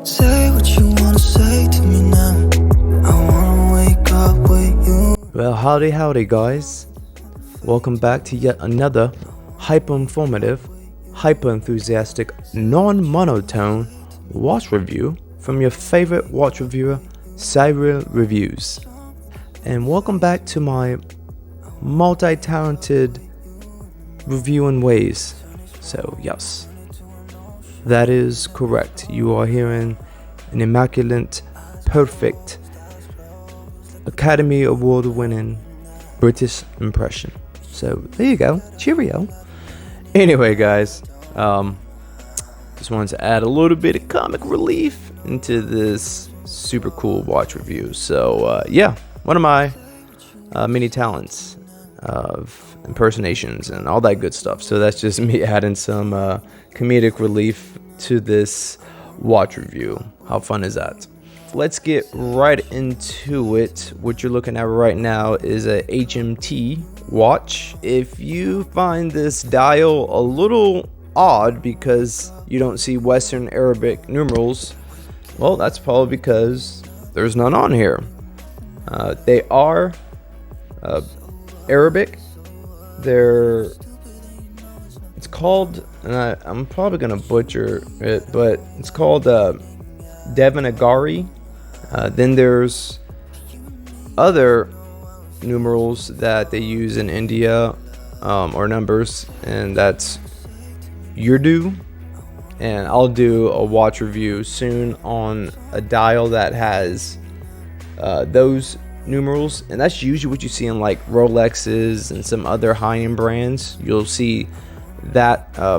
Say what you wanna say to me now. I wanna wake up with you. Well, howdy guys. Welcome back to yet another hyper-informative, hyper-enthusiastic, non-monotone watch review from your favorite watch reviewer, Cyril Reviews. And welcome back to my multi-talented reviewing ways. So yes, that is correct. You are hearing an immaculate, perfect, Academy Award winning British impression. So there you go. Cheerio. Anyway, guys, just wanted to add a little bit of comic relief into this super cool watch review. So yeah, one of my many talents of impersonations and all that good stuff. So that's just me adding some comedic relief to this watch review. How fun is that? Let's get right into it. What you're looking at right now is a HMT watch. If you find this dial a little odd because you don't see Western Arabic numerals, well, that's probably because there's none on here. They are Arabic. It's called, and I'm probably gonna butcher it, but it's called Devanagari. Then there's other numerals that they use in India, or numbers, and that's Urdu. And I'll do a watch review soon on a dial that has those numerals, and that's usually what you see in like Rolexes and some other high-end brands. You'll see that I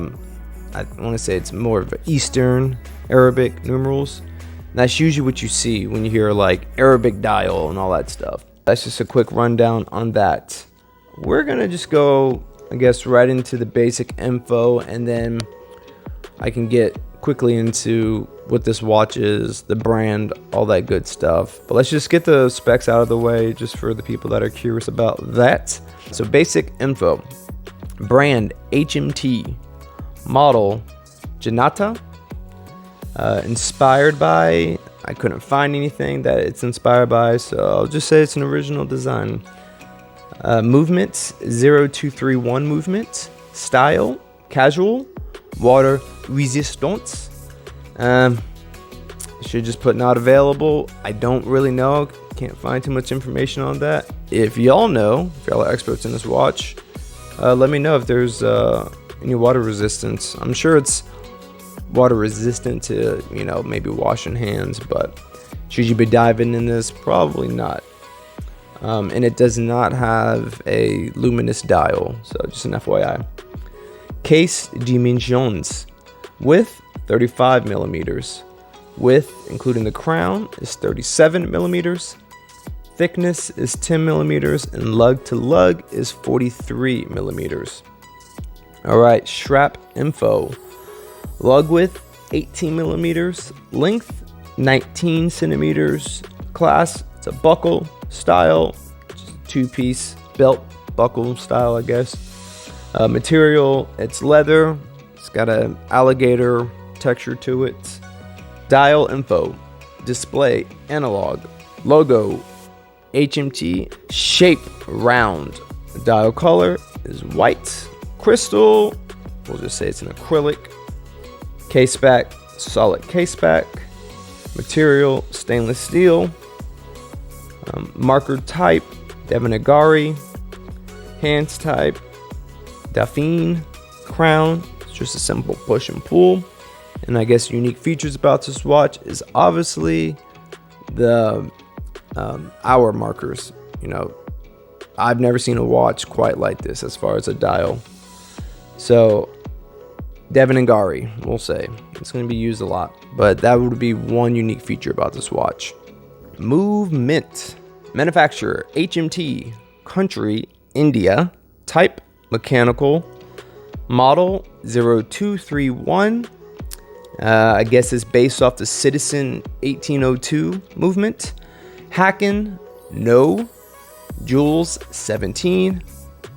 want to say it's more of Eastern Arabic numerals. And that's usually what you see when you hear like Arabic dial and all that stuff. That's just a quick rundown on that. We're gonna just go, I guess, right into the basic info, and then I can get quickly into what this watch is, the brand, all that good stuff. But let's just get the specs out of the way just for the people that are curious about that. So basic info: brand HMT, model Janata, inspired by, I couldn't find anything that it's inspired by, so I'll just say it's an original design. Movement 0231 movement, style casual, water resistance. Should just put not available. I don't really know, can't find too much information on that. If y'all know, if y'all are experts in this watch, let me know if there's any water resistance. I'm sure it's water resistant to, maybe washing hands, but should you be diving in this? Probably not. And it does not have a luminous dial, so just an FYI. Case dimensions: width 35 millimeters, width including the crown is 37 millimeters, thickness is 10 millimeters, and lug to lug is 43 millimeters. All right, strap info: lug width 18 millimeters, length 19 centimeters, class it's a buckle style, just a two-piece belt buckle style, I guess. Material, it's leather, it's got an alligator texture to it. Dial info: display analog, logo HMT, shape round, dial color is white, crystal, we'll just say it's an acrylic. Case back, solid case back. Material, stainless steel. Marker type, Devanagari. Hands type, Dauphine. Crown, it's just a simple push and pull. And I guess unique features about this watch is obviously the hour markers. I've never seen a watch quite like this as far as a dial. So Devanagari, we'll say. It's going to be used a lot, but that would be one unique feature about this watch. Movement. Manufacturer HMT. Country India. Type mechanical. Model 0231. I guess it's based off the Citizen 1802 movement. Hacken, no. Joules 17.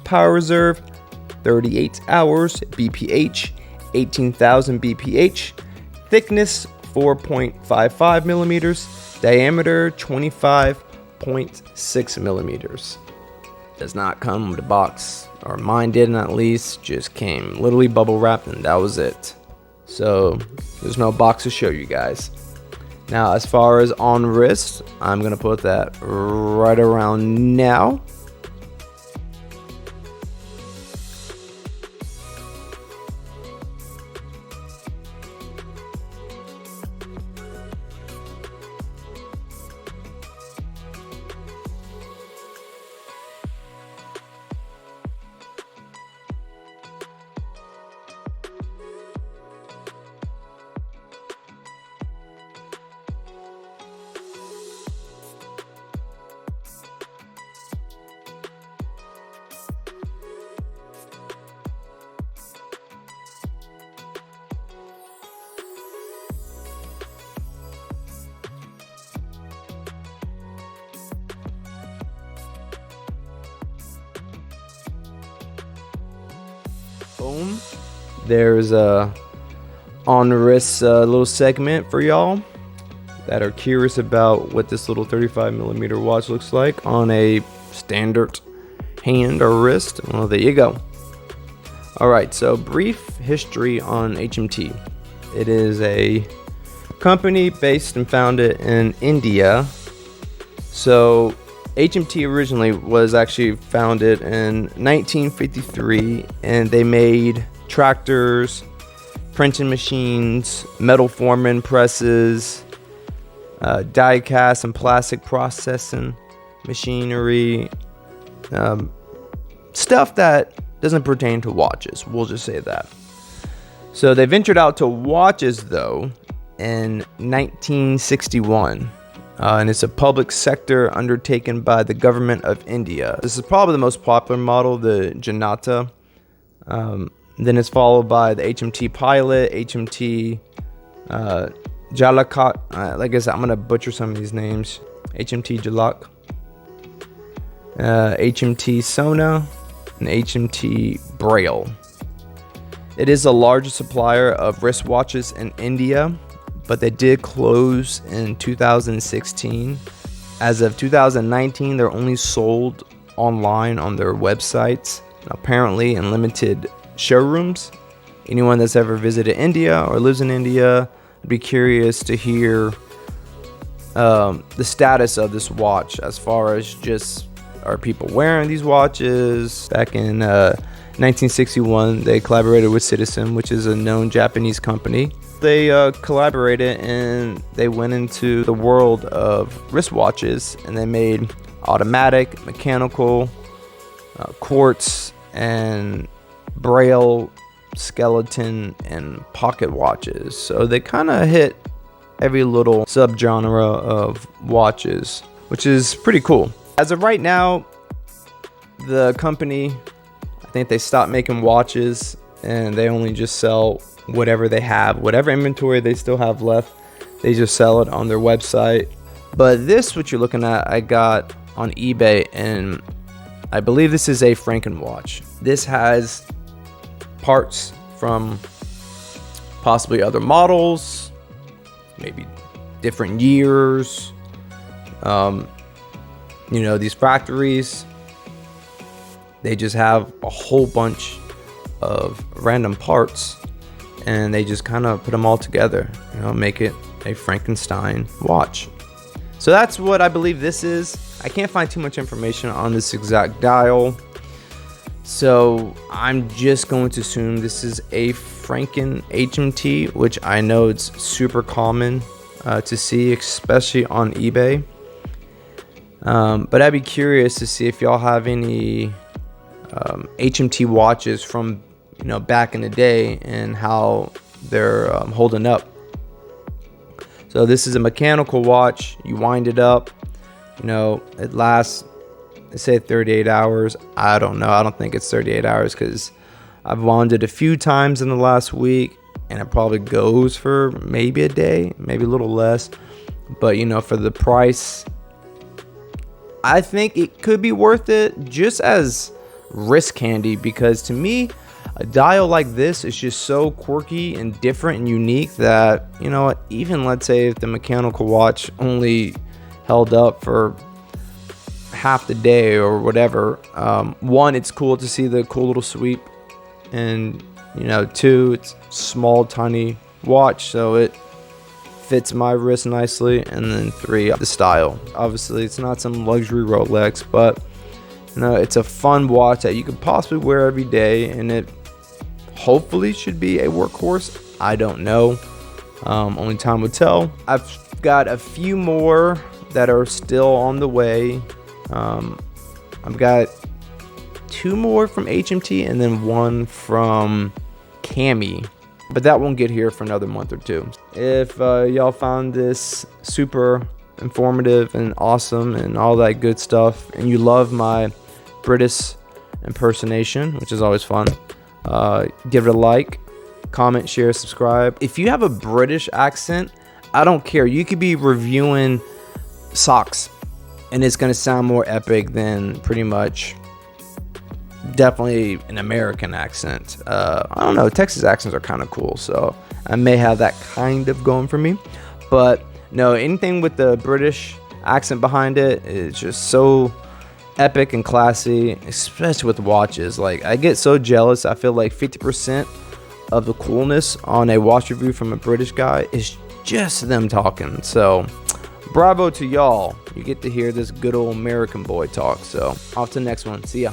Power reserve 38 hours. BPH 18,000 BPH. Thickness 4.55 millimeters, diameter 25.6 millimeters. Does not come with a box, or mine didn't at least, just came literally bubble wrapped and that was it. So there's no box to show you guys. Now as far as on wrist, I'm gonna put that right around now. Boom. There's a on wrist little segment for y'all that are curious about what this little 35 millimeter watch looks like on a standard hand or wrist. Well, there you go. All right, so brief history on HMT. It is a company based and founded in India. So HMT originally was actually founded in 1953, and they made tractors, printing machines, metal forming presses, die cast and plastic processing machinery, stuff that doesn't pertain to watches. We'll just say that. So they ventured out to watches though in 1961. And it's a public sector undertaken by the government of India. This is probably the most popular model, the Janata. Then it's followed by the HMT Pilot, HMT Jalak. Like I said, I'm gonna butcher some of these names. HMT Jalak, HMT Sona, and HMT Braille. It is the largest supplier of wristwatches in India, but they did close in 2016. As of 2019, they're only sold online on their websites, apparently in limited showrooms. Anyone that's ever visited India or lives in India, I'd be curious to hear the status of this watch, as far as just, are people wearing these watches? Back in 1961, they collaborated with Citizen, which is a known Japanese company. They collaborated and they went into the world of wristwatches, and they made automatic, mechanical, quartz, and braille, skeleton, and pocket watches. So they kind of hit every little subgenre of watches, which is pretty cool. As of right now, the company, I think they stopped making watches and they only just sell whatever they have, whatever inventory they still have left, they just sell it on their website. But this, what you're looking at, I got on eBay, and I believe this is a Franken watch. This has parts from possibly other models, maybe different years. You know, these factories, they just have a whole bunch of random parts, and they just kind of put them all together, you know, make it a Frankenstein watch. So that's what I believe this is. I can't find too much information on this exact dial, so I'm just going to assume this is a Franken HMT, which I know it's super common to see, especially on eBay. But I'd be curious to see if y'all have any HMT watches from, you know, back in the day and how they're holding up. So this is a mechanical watch. You wind it up, you know, it lasts, they say 38 hours. I don't know. I don't think it's 38 hours because I've wound it a few times in the last week, and it probably goes for maybe a day, maybe a little less. But, you know, for the price, I think it could be worth it just as wrist candy, because to me, A dial like this is just so quirky and different and unique that, you know, even let's say if the mechanical watch only held up for half the day or whatever, one, it's cool to see the cool little sweep, and you know, two, it's small tiny watch, so it fits my wrist nicely, and then three, the style. Obviously it's not some luxury Rolex, but you know, it's a fun watch that you could possibly wear every day, and it hopefully should be a workhorse. I don't know, only time will tell. I've got a few more that are still on the way. I've got 2 more from HMT and then 1 from Cami, but that won't get here for another month or 2. If y'all found this super informative and awesome and all that good stuff, and you love my British impersonation, which is always fun, give it a like, comment, share, subscribe. If you have a British accent, I don't care. You could be reviewing socks and it's going to sound more epic than pretty much definitely an American accent. I don't know, Texas accents are kind of cool, so I may have that kind of going for me. But no, anything with the British accent behind it is just so epic and classy, especially with watches. Like, I get so jealous. I feel like 50% of the coolness on a watch review from a British guy is just them talking. So bravo to y'all. You get to hear this good old American boy talk. So off to the next one. See ya.